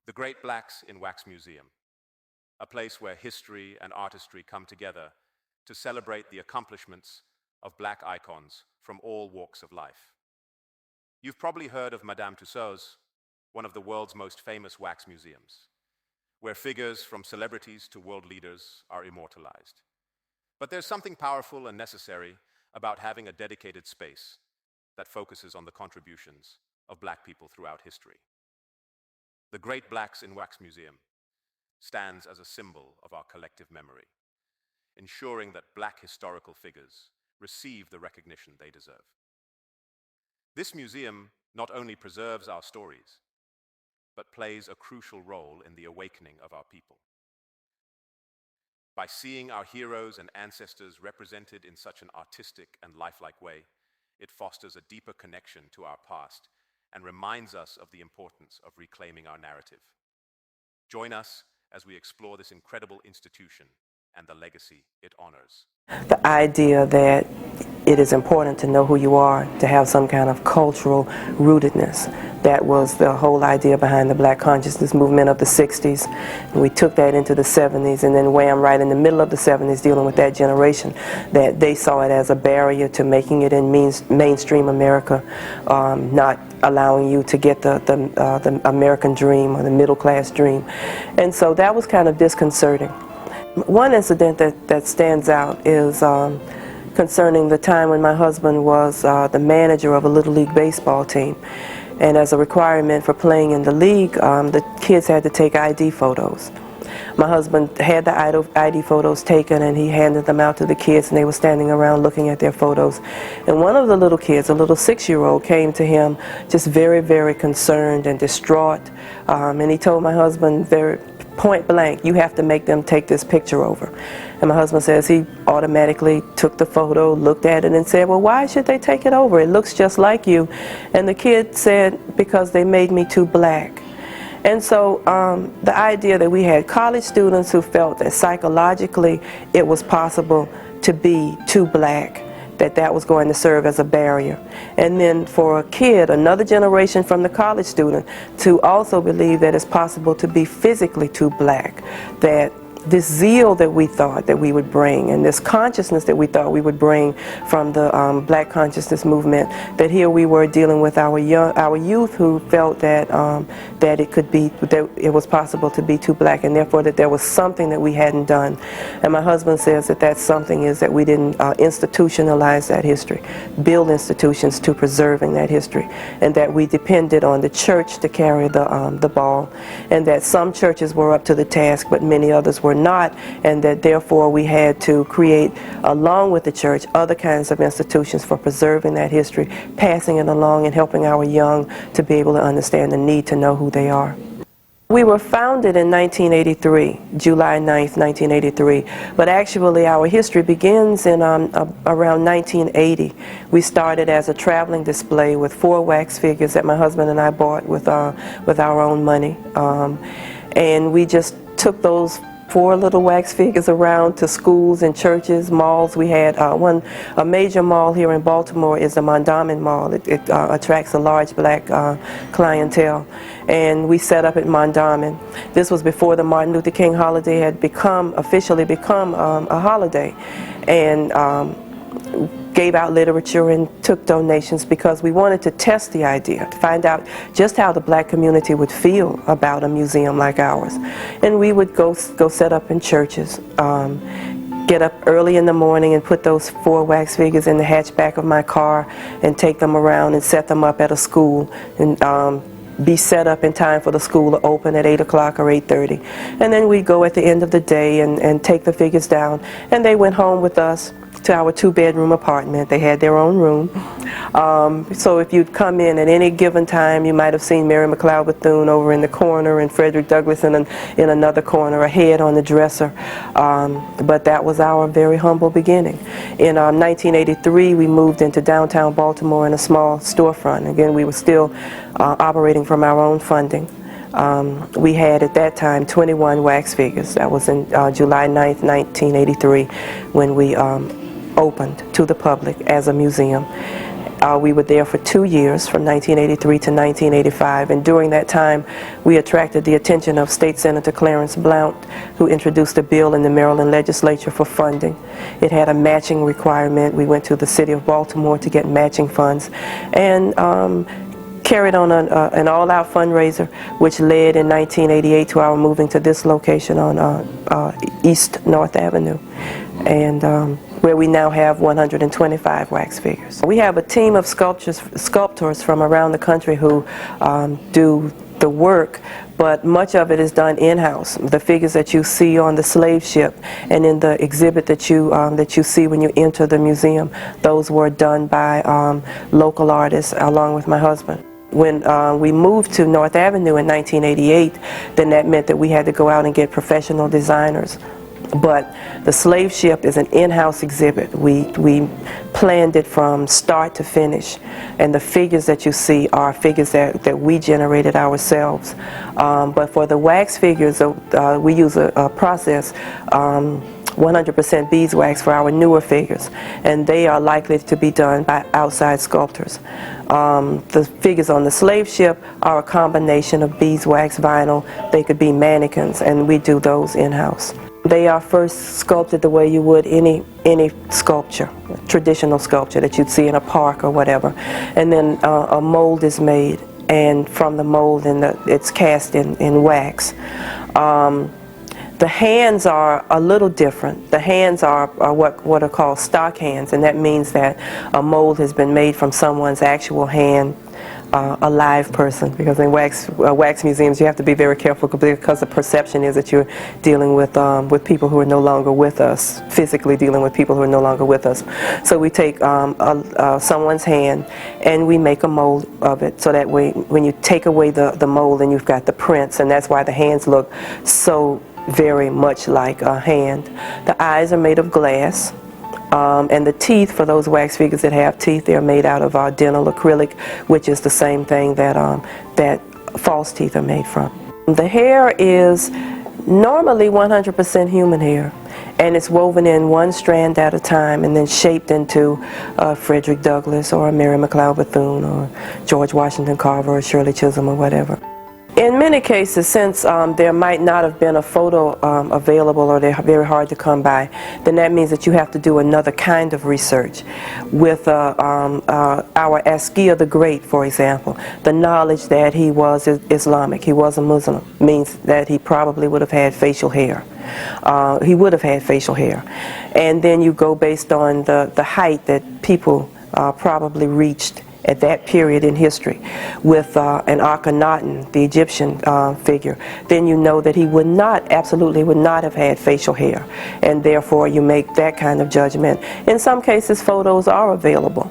The Great Blacks in Wax Museum, a place where history and artistry come together to celebrate the accomplishments of Black icons from all walks of life. You've probably heard of Madame Tussauds, one of the world's most famous wax museums, where figures from celebrities to world leaders are immortalized. But there's something powerful and necessary about having a dedicated space that focuses on the contributions of Black people throughout history. The Great Blacks in Wax Museum stands as a symbol of our collective memory, ensuring that Black historical figures receive the recognition they deserve. This museum not only preserves our stories, but plays a crucial role in the awakening of our people. By seeing our heroes and ancestors represented in such an artistic and lifelike way, it fosters a deeper connection to our past and reminds us of the importance of reclaiming our narrative. Join us as we explore this incredible institution and the legacy it honors. The idea that it is important to know who you are, to have some kind of cultural rootedness. That was the whole idea behind the Black consciousness movement of the 60s. And we took that into the 70s, and then wham, right in the middle of the 70s, dealing with that generation, that they saw it as a barrier to making it in mainstream America, not allowing you to get the American dream or the middle class dream. And so that was kind of disconcerting. One incident that stands out is concerning the time when my husband was the manager of a Little League baseball team. And as a requirement for playing in the league, the kids had to take ID photos. My husband had the ID photos taken, and he handed them out to the kids, and they were standing around looking at their photos. And one of the little kids, a little 6-year-old, came to him just very, very concerned and distraught. And he told my husband very point blank, "You have to make them take this picture over." And my husband says he automatically took the photo, looked at it, and said, "Well, why should they take it over? It looks just like you." And the kid said, "Because they made me too Black." And so the idea that we had college students who felt that psychologically it was possible to be too Black, that was going to serve as a barrier. And then for a kid, another generation from the college student, to also believe that it's possible to be physically too Black, that this zeal that we thought that we would bring, and this consciousness that we thought we would bring from the Black consciousness movement, that here we were dealing with our youth who felt that that it was possible to be too Black, and therefore that there was something that we hadn't done. And my husband says that something is that we didn't institutionalize that history, build institutions to preserving that history, and that we depended on the church to carry the ball, and that some churches were up to the task, but many others were not, and that therefore we had to create, along with the church, other kinds of institutions for preserving that history, passing it along, and helping our young to be able to understand the need to know who they are. We were founded in 1983, July 9th, 1983, but actually our history begins in around 1980. We started as a traveling display with 4 wax figures that my husband and I bought with our own money, and we just took those 4 little wax figures around to schools and churches, malls. We had a major mall here in Baltimore is the Mondawmin Mall. It attracts a large Black clientele, and we set up at Mondawmin. This was before the Martin Luther King holiday had officially become a holiday, and gave out literature and took donations because we wanted to test the idea, to find out just how the Black community would feel about a museum like ours. And we would go set up in churches, get up early in the morning and put those 4 wax figures in the hatchback of my car and take them around and set them up at a school, and be set up in time for the school to open at 8 o'clock or 8:30. And then we'd go at the end of the day and take the figures down, and they went home with us to our 2-bedroom apartment. They had their own room. So if you'd come in at any given time, you might have seen Mary McLeod Bethune over in the corner and Frederick Douglass in another corner, a head on the dresser. But that was our very humble beginning. In 1983, we moved into downtown Baltimore in a small storefront. Again, we were still operating from our own funding. We had at that time 21 wax figures. That was in July 9th, 1983, when we opened to the public as a museum. We were there for 2 years, from 1983 to 1985, and during that time we attracted the attention of State Senator Clarence Blount, who introduced a bill in the Maryland legislature for funding. It had a matching requirement. We went to the city of Baltimore to get matching funds, and carried on an all-out fundraiser, which led in 1988 to our moving to this location on East North Avenue, and where we now have 125 wax figures. We have a team of sculptors from around the country who do the work, but much of it is done in-house. The figures that you see on the slave ship and in the exhibit that you see when you enter the museum, those were done by local artists along with my husband. When we moved to North Avenue in 1988, then that meant that we had to go out and get professional designers. But the slave ship is an in-house exhibit. We planned it from start to finish, and the figures that you see are figures that we generated ourselves. But for the wax figures, we use a process, 100% beeswax for our newer figures, and they are likely to be done by outside sculptors. The figures on the slave ship are a combination of beeswax, vinyl. They could be mannequins, and we do those in-house. They are first sculpted the way you would any sculpture, traditional sculpture that you'd see in a park or whatever, and then a mold is made, and from the mold it's cast in wax. The hands are a little different. The hands are what are called stock hands, and that means that a mold has been made from someone's actual hand, a live person, because in wax museums you have to be very careful because the perception is that you're dealing with people who are no longer with us, physically dealing with people who are no longer with us. So we take someone's hand and we make a mold of it, so that way when you take away the mold, then you've got the prints, and that's why the hands look so very much like a hand. The eyes are made of glass. And the teeth, for those wax figures that have teeth, they're made out of dental acrylic, which is the same thing that false teeth are made from. The hair is normally 100% human hair, and it's woven in one strand at a time and then shaped into Frederick Douglass or Mary McLeod Bethune or George Washington Carver or Shirley Chisholm or whatever. In many cases, since there might not have been a photo available, or they're very hard to come by, then that means that you have to do another kind of research. With our Askia the Great, for example, the knowledge that he was Islamic, he was a Muslim, means that he probably would have had facial hair. He would have had facial hair. And then you go based on the height that people probably reached at that period in history. With an Akhenaten, the Egyptian figure, then you know that he absolutely would not have had facial hair, and therefore you make that kind of judgment. In some cases, photos are available,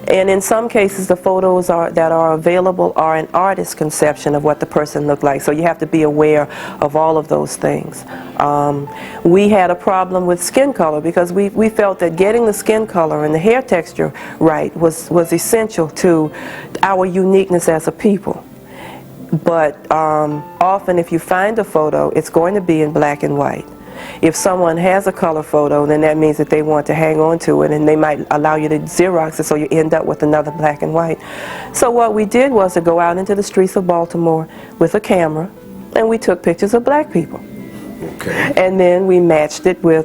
and in some cases the photos that are available are an artist's conception of what the person looked like, so you have to be aware of all of those things. We had a problem with skin color because we felt that getting the skin color and the hair texture right was essential to our uniqueness as a people. But often if you find a photo, it's going to be in black and white. If someone has a color photo, then that means that they want to hang on to it, and they might allow you to Xerox it so you end up with another black and white. So what we did was to go out into the streets of Baltimore with a camera, and we took pictures of black people. Okay. And then we matched it with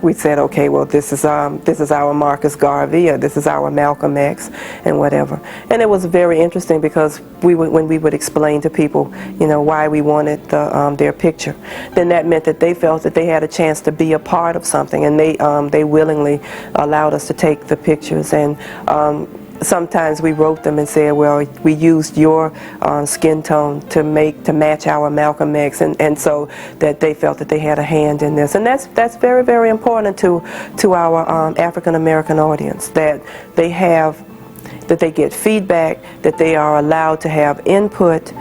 we said, okay, well, this is our Marcus Garvey, or this is our Malcolm X, and whatever. And it was very interesting because when we would explain to people, you know, why we wanted their picture, then that meant that they felt that they had a chance to be a part of something, and they willingly allowed us to take the pictures. And sometimes we wrote them and said, well, we used your skin tone to match our Malcolm X, and so that they felt that they had a hand in this. And that's very, very important to our African American audience, that they get feedback, that they are allowed to have input.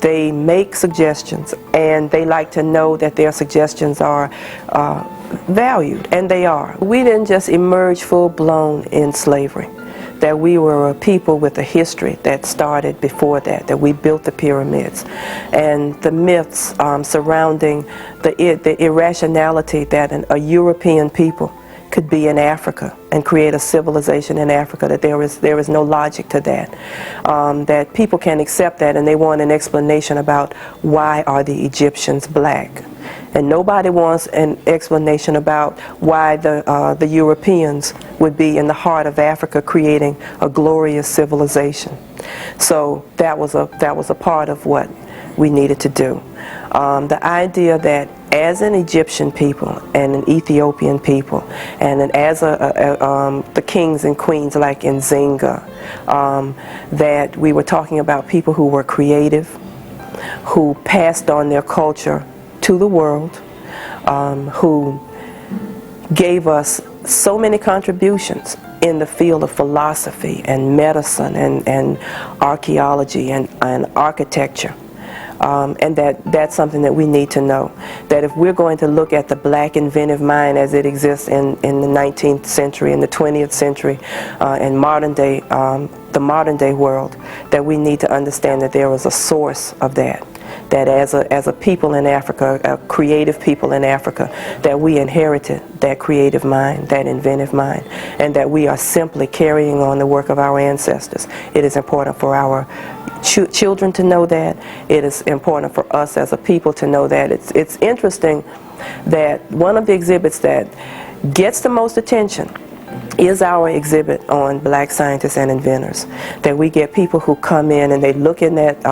They make suggestions, and they like to know that their suggestions are valued, and they are. We didn't just emerge full-blown in slavery. That we were a people with a history that started before that we built the pyramids, and the myths surrounding the irrationality that a European people could be in Africa and create a civilization in Africa, that there is no logic to that. That people can accept that, and they want an explanation about why are the Egyptians black. And nobody wants an explanation about why the Europeans would be in the heart of Africa creating a glorious civilization. So that was a part of what we needed to do. The idea that as an Egyptian people and an Ethiopian people, and as the kings and queens like Nzinga, that we were talking about people who were creative, who passed on their culture to the world, who gave us so many contributions in the field of philosophy and medicine and archaeology and architecture. And that's something that we need to know. That if we're going to look at the black inventive mind as it exists in the 19th century, in the 20th century, in modern day, the modern day world, that we need to understand that there was a source of that. That as a people in Africa, a creative people in Africa, that we inherited that creative mind, that inventive mind, and that we are simply carrying on the work of our ancestors. It is important for our children to know that. It is important for us as a people to know that. It's interesting that one of the exhibits that gets the most attention is our exhibit on black scientists and inventors. That we get people who come in and they look in that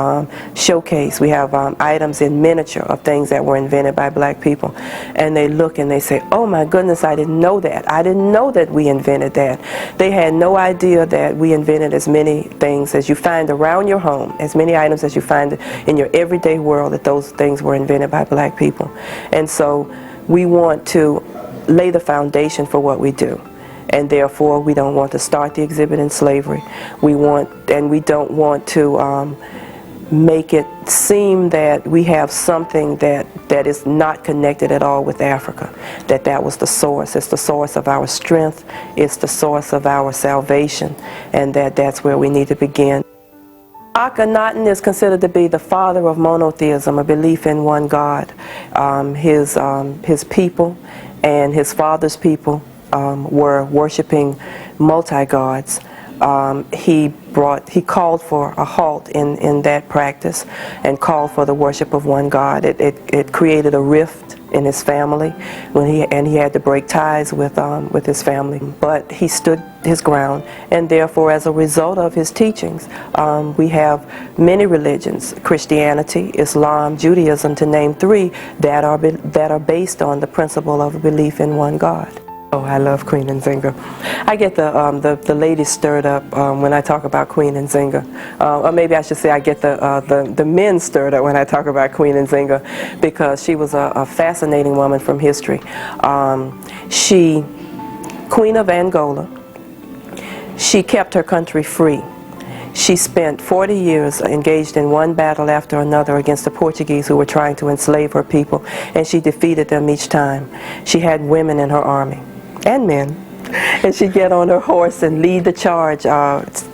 showcase. We have items in miniature of things that were invented by black people, and they look and they say, oh my goodness, I didn't know that. I didn't know that we invented that. They had no idea that we invented as many things as you find around your home, as many items as you find in your everyday world, that those things were invented by black people. And so we want to lay the foundation for what we do. And therefore, we don't want to start the exhibit in slavery. We don't want to make it seem that we have something that is not connected at all with Africa. That was the source. It's the source of our strength. It's the source of our salvation. And that's where we need to begin. Akhenaten is considered to be the father of monotheism, a belief in one God. His people and his father's people were worshiping multi-gods. He called for a halt in that practice and called for the worship of one God. It created a rift in his family and he had to break ties with his family. But he stood his ground, and therefore, as a result of his teachings, we have many religions: Christianity, Islam, Judaism, to name three, that are based on the principle of a belief in one God. Oh, I love Queen Nzinga. I get the ladies stirred up when I talk about Queen Nzinga. Or maybe I should say I get the men stirred up when I talk about Queen Nzinga, because she was a fascinating woman from history. Queen of Angola, she kept her country free. She spent 40 years engaged in one battle after another against the Portuguese who were trying to enslave her people, and she defeated them each time. She had women in her army, and men, and she'd get on her horse and lead the charge,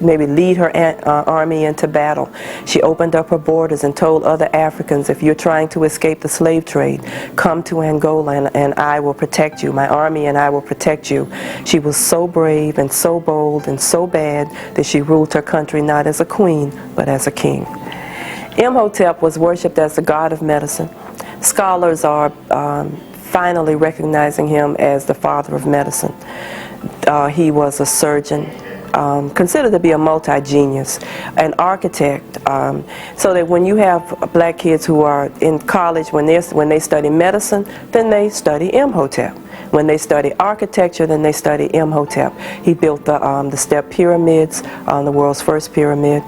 maybe lead her army into battle. She opened up her borders and told other Africans, if you're trying to escape the slave trade, come to Angola and I will protect you, my army and I will protect you. She was so brave and so bold and so bad that she ruled her country not as a queen, but as a king. Imhotep was worshipped as the god of medicine. Scholars are finally recognizing him as the father of medicine. He was a surgeon, considered to be a multi-genius, an architect, so that when you have black kids who are in college, when they study medicine, then they study Imhotep. When they study architecture, then they study Imhotep. He built the step pyramids, the world's first pyramid.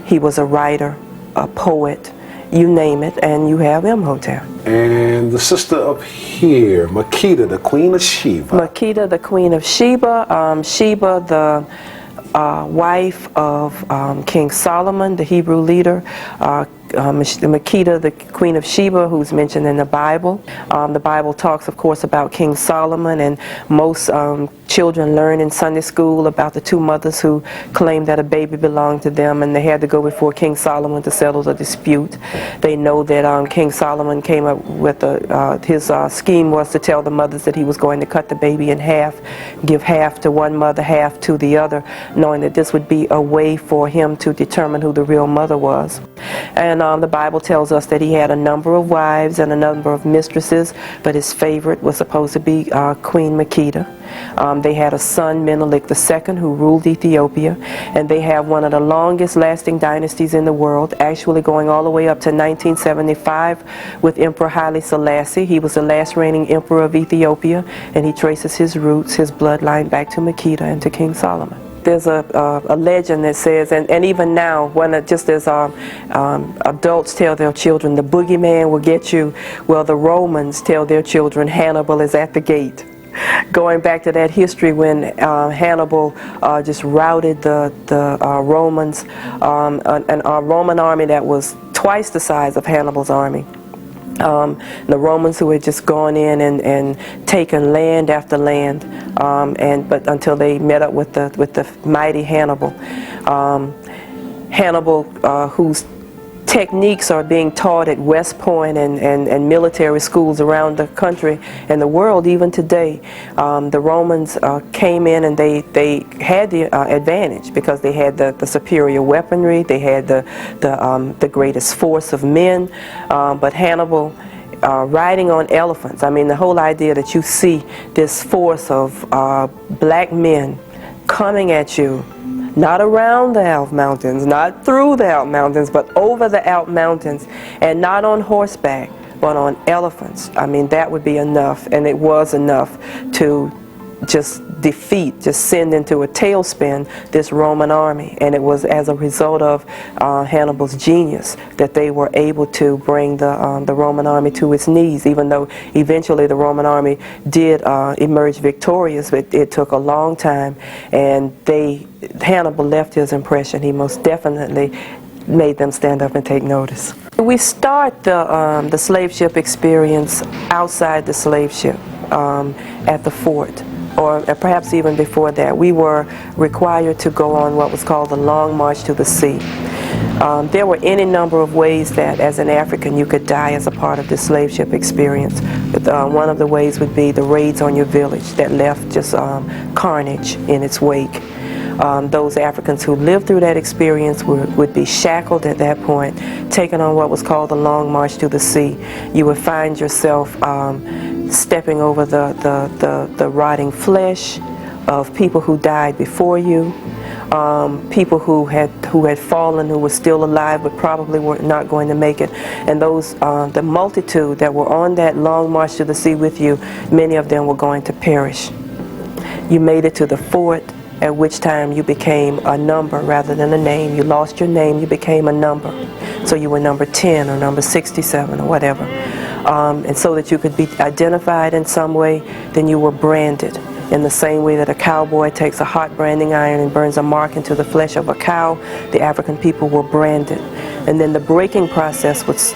He was a writer, a poet, you name it, and you have Imhotep. And the sister up here, Makeda, the Queen of Sheba. Makeda, the Queen of Sheba. Sheba, the wife of King Solomon, the Hebrew leader. Makeda, the Queen of Sheba, who's mentioned in the Bible. The Bible talks, of course, about King Solomon, and most children learn in Sunday school about the two mothers who claimed that a baby belonged to them, and they had to go before King Solomon to settle the dispute. They know that King Solomon came up with his scheme was to tell the mothers that he was going to cut the baby in half, give half to one mother, half to the other, knowing that this would be a way for him to determine who the real mother was. And the Bible tells us that he had a number of wives and a number of mistresses, but his favorite was supposed to be Queen Makeda. They had a son, Menelik II, who ruled Ethiopia, and they have one of the longest lasting dynasties in the world, actually going all the way up to 1975 with Emperor Haile Selassie. He was the last reigning emperor of Ethiopia, and he traces his roots, his bloodline, back to Makeda and to King Solomon. There's a legend that says, and even now, just as adults tell their children, the boogeyman will get you, well, the Romans tell their children, Hannibal is at the gate. Going back to that history when Hannibal just routed the Romans, a Roman army that was twice the size of Hannibal's army. The Romans who had just gone in and taken land after land, but until they met up with the mighty Hannibal. Hannibal, whose techniques are being taught at West Point and military schools around the country and the world even today. The Romans came in and they had the advantage because they had the superior weaponry, they had the greatest force of men, but Hannibal riding on elephants, I mean the whole idea that you see this force of black men coming at you, not around the Alp Mountains, not through the Alp Mountains, but over the Alp Mountains, and not on horseback, but on elephants. I mean, that would be enough, and it was enough to just defeat, just send into a tailspin this Roman army. And it was as a result of Hannibal's genius that they were able to bring the Roman army to its knees, even though eventually the Roman army did emerge victorious. But it took a long time, and Hannibal left his impression. He most definitely made them stand up and take notice. We start the slave ship experience outside the slave ship at the fort, or perhaps even before that. We were required to go on what was called the Long March to the Sea. There were any number of ways that as an African you could die as a part of the slave ship experience. One of the ways would be the raids on your village that left just carnage in its wake. Those Africans who lived through that experience would be shackled at that point, taken on what was called the Long March to the Sea. You would find yourself stepping over the rotting flesh of people who died before you, people who had fallen, who were still alive but probably were not going to make it. And those, the multitude that were on that long march to the sea with you, many of them were going to perish. You made it to the fort, at which time you became a number rather than a name. You lost your name, you became a number. So you were number 10 or number 67 or whatever. And so that you could be identified in some way, then you were branded. In the same way that a cowboy takes a hot branding iron and burns a mark into the flesh of a cow, the African people were branded. And then the breaking process was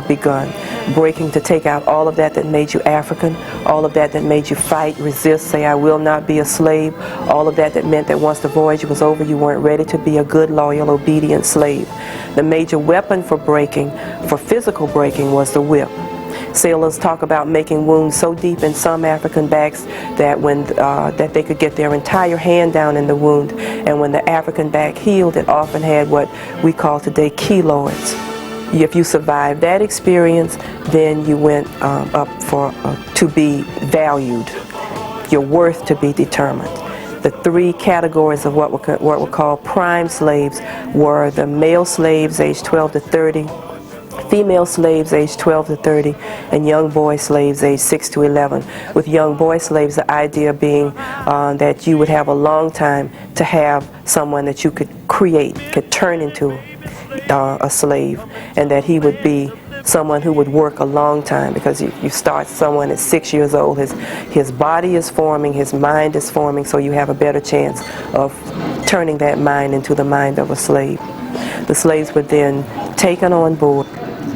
begun. Breaking to take out all of that made you African, all of that made you fight, resist, say I will not be a slave, all of that meant that once the voyage was over you weren't ready to be a good, loyal, obedient slave. The major weapon for breaking, for physical breaking, was the whip. Sailors talk about making wounds so deep in some African backs that that they could get their entire hand down in the wound, and when the African back healed, it often had what we call today keloids. If you survived that experience, then you went up to be valued, your worth to be determined. The three categories of what were called prime slaves were the male slaves aged 12 to 30, female slaves aged 12 to 30, and young boy slaves aged 6 to 11. With young boy slaves, the idea being that you would have a long time to have someone that you could create, could turn into a slave, and that he would be someone who would work a long time, because you start someone at 6 years old, his body is forming, his mind is forming, so you have a better chance of turning that mind into the mind of a slave. The slaves were then taken on board.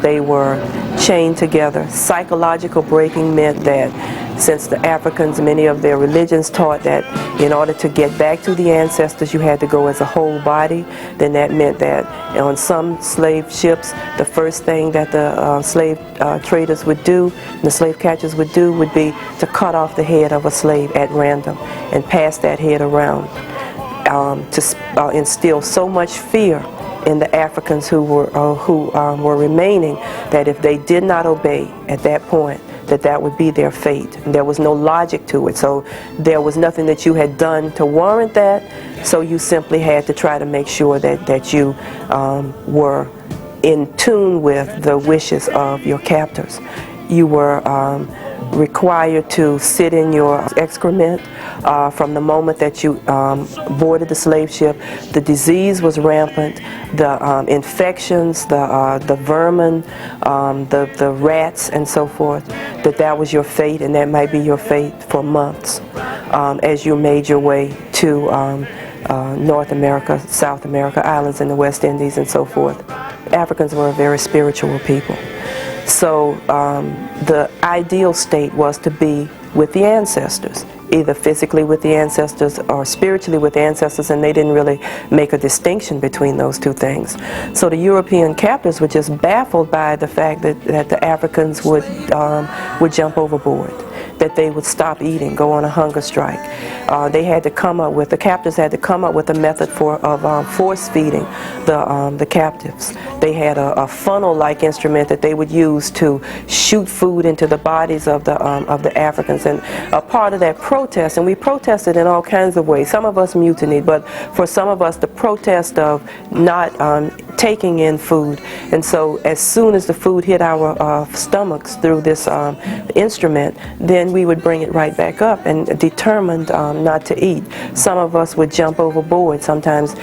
They were chained together. Psychological breaking meant that since the Africans, many of their religions taught that in order to get back to the ancestors, you had to go as a whole body. Then that meant that on some slave ships, the first thing that the slave traders would do, the slave catchers would do, would be to cut off the head of a slave at random and pass that head around to instill so much fear in the Africans who were remaining, that if they did not obey at that point, that would be their fate. And there was no logic to it, so there was nothing that you had done to warrant that, so you simply had to try to make sure that you were in tune with the wishes of your captors. You were required to sit in your excrement from the moment that you boarded the slave ship. The disease was rampant, the infections, the vermin, the rats and so forth, that was your fate, and that might be your fate for months as you made your way to North America, South America, islands in the West Indies and so forth. Africans were a very spiritual people. So the ideal state was to be with the ancestors, either physically with the ancestors or spiritually with the ancestors, and they didn't really make a distinction between those two things. So the European captors were just baffled by the fact that the Africans would jump overboard, that they would stop eating, go on a hunger strike. The captors had to come up with a method of force feeding the captives. They had a funnel-like instrument that they would use to shoot food into the bodies of the Africans. And a part of that protest, and we protested in all kinds of ways. Some of us mutinied, but for some of us, the protest of not taking in food. And so as soon as the food hit our stomachs through this instrument, then we would bring it right back up and determined not to eat. Some of us would jump overboard, sometimes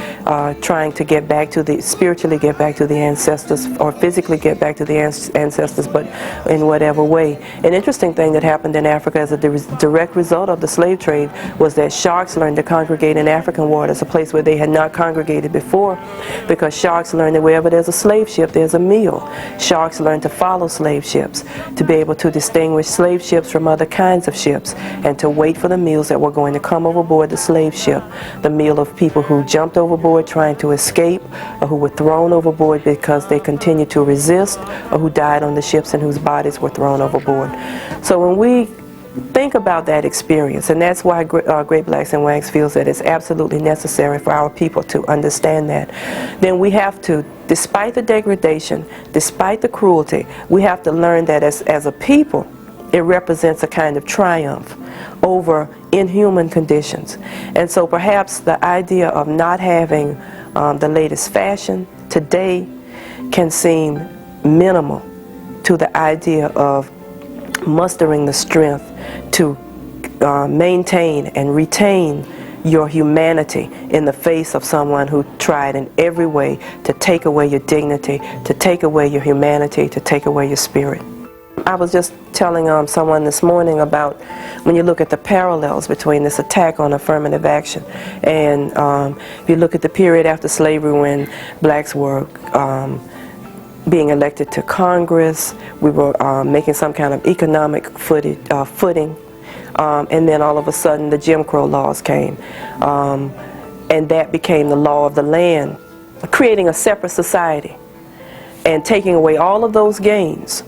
trying to get back to spiritually get back to the ancestors, or physically get back to the ancestors, but in whatever way. An interesting thing that happened in Africa as a direct result of the slave trade was that sharks learned to congregate in African waters, a place where they had not congregated before, because sharks learned that wherever there's a slave ship, there's a meal. Sharks learned to follow slave ships, to be able to distinguish slave ships from other kinds of ships, and to wait for the meals that were going to come overboard the slave ship. The meal of people who jumped overboard trying to escape, or who were thrown overboard because they continued to resist, or who died on the ships and whose bodies were thrown overboard. So when we think about that experience, and that's why Great Blacks in Wax feels that it's absolutely necessary for our people to understand that, then we have to, despite the degradation, despite the cruelty, we have to learn that as a people, it represents a kind of triumph over inhuman conditions. And so perhaps the idea of not having the latest fashion today can seem minimal to the idea of mustering the strength to maintain and retain your humanity in the face of someone who tried in every way to take away your dignity, to take away your humanity, to take away your spirit. I was just telling someone this morning about when you look at the parallels between this attack on affirmative action and if you look at the period after slavery when blacks were being elected to Congress, we were making some kind of economic footing, and then all of a sudden the Jim Crow laws came, and that became the law of the land, creating a separate society and taking away all of those gains.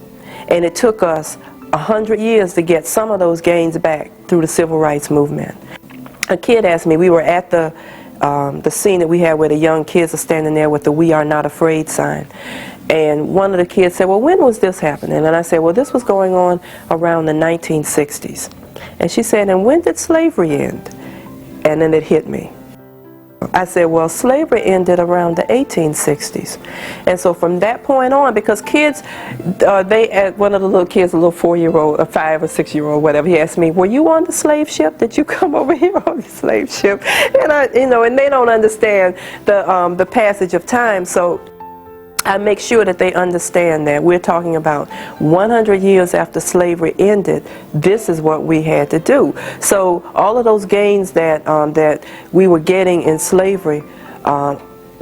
And it took us 100 years to get some of those gains back through the civil rights movement. A kid asked me, we were at the scene that we had where the young kids are standing there with the "We Are Not Afraid" sign. And one of the kids said, well, when was this happening? And I said, well, this was going on around the 1960s. And she said, and when did slavery end? And then it hit me. I said, well, slavery ended around the 1860s. And so from that point on, because kids, one of the little kids, a little 4-year-old, a 5 or 6-year-old, whatever, he asked me, were you on the slave ship? Did you come over here on the slave ship? And and they don't understand the passage of time. So I make sure that they understand that we're talking about 100 years after slavery ended. This is what we had to do. So all of those gains that we were getting in slavery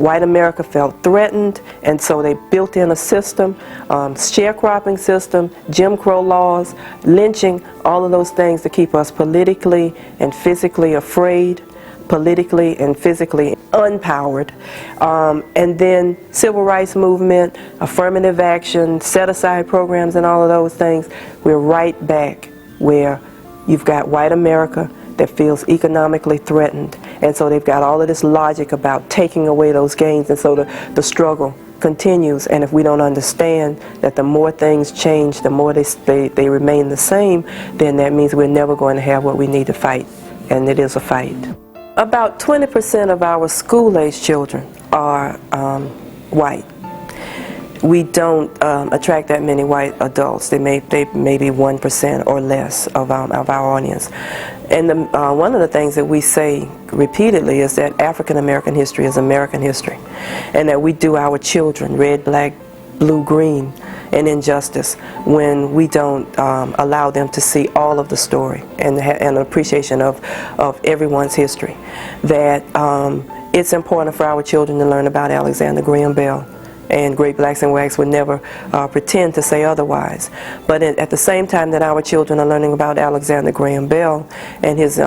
white America felt threatened, and so they built in a system, sharecropping system, Jim Crow laws, lynching, all of those things to keep us politically and physically afraid, politically and physically unpowered. And then civil rights movement, affirmative action, set-aside programs and all of those things. We're right back where you've got white America that feels economically threatened, and so they've got all of this logic about taking away those gains, and so the struggle continues. And if we don't understand that the more things change, the more they remain the same, then that means we're never going to have what we need to fight, and it is a fight. About 20% of our school-age children are white. We don't attract that many white adults. They may be 1% or less of our audience. And one of the things that we say repeatedly is that African American history is American history, and that we do our children red, black, blue, green, and injustice when we don't allow them to see all of the story and an appreciation of everyone's history. That it's important for our children to learn about Alexander Graham Bell, and Great Blacks and Whites would never pretend to say otherwise. But at the same time that our children are learning about Alexander Graham Bell and his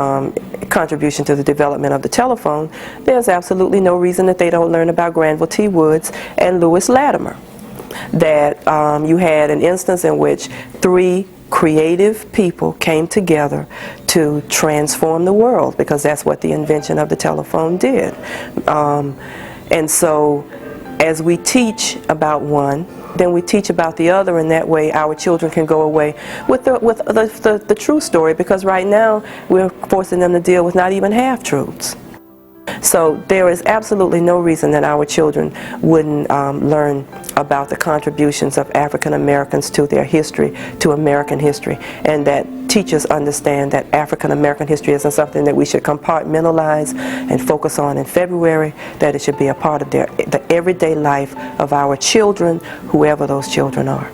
contribution to the development of the telephone, there's absolutely no reason that they don't learn about Granville T. Woods and Lewis Latimer. That you had an instance in which 3 creative people came together to transform the world, because that's what the invention of the telephone did. And so as we teach about one, then we teach about the other, and that way our children can go away with the true story, because right now we're forcing them to deal with not even half-truths. So there is absolutely no reason that our children wouldn't learn about the contributions of African Americans to their history, to American history, and that teachers understand that African American history isn't something that we should compartmentalize and focus on in February, that it should be a part of the everyday life of our children, whoever those children are.